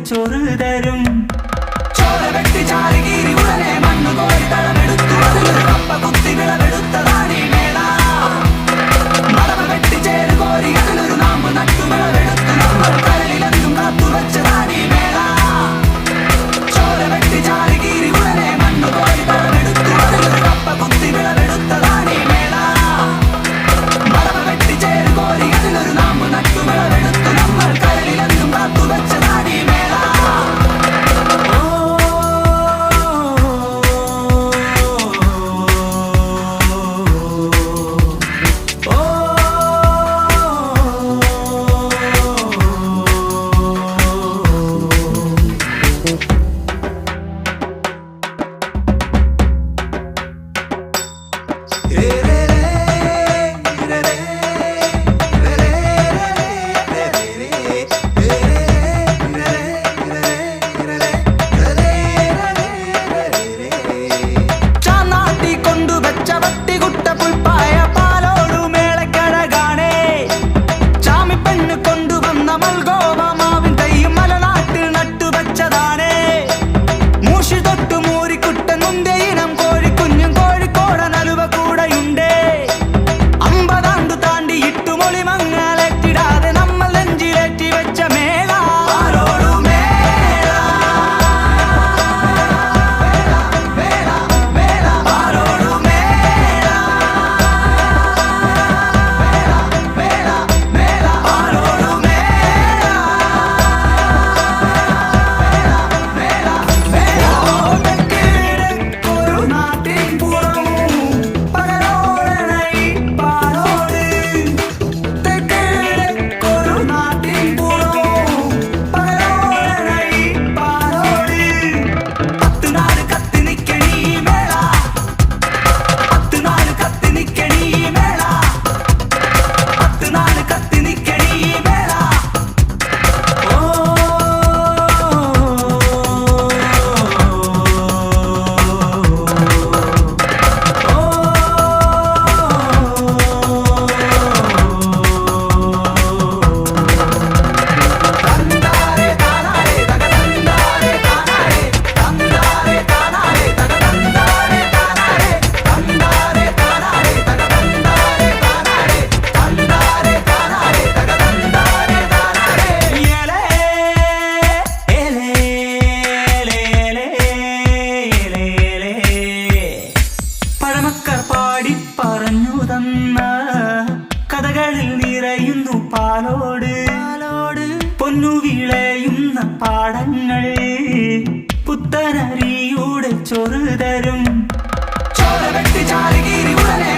ചോറ് തരും. ചോര വെട്ടി ചാരുകീരി ഉടനെ മണ്ണു കോരി തളമെടുത്തു അതിലൊരു കപ്പ കുത്തി വിളവെടുത്തതാണീ മേള. മടമ വെട്ടി ചേര് കോരി അതിലൊരു നാമ്പ് നട്ടു വിളവെടുത്തു നമ്മൾ കരളിലെന്നും കാത്തുവച്ചതാണീ മേള. ചോര വെട്ടി ചാരുകീരി ഉടനെ മണ്ണു കോരി തളമെടുത്തു അതിലൊരു കപ്പ കുത്തി വിളവെടുത്തതാണീ മേള. മടമ വെട്ടി ചേര് കോരി അതിലൊരു നാമ്പ് നട്ടു വിളവെടുത്തു നമ്മൾ കരളിലെന്നും കാത്തുവച്ചതാണീ മേള. കഥകളിൽ നിറയുന്നു പാലോട് പൊന്നു വിളയുന്ന പാടങ്ങൾ പുത്തനരിയുടെ ചോറ് തരും. ചോര വെട്ടി ചാരുകീരി ഉടനെ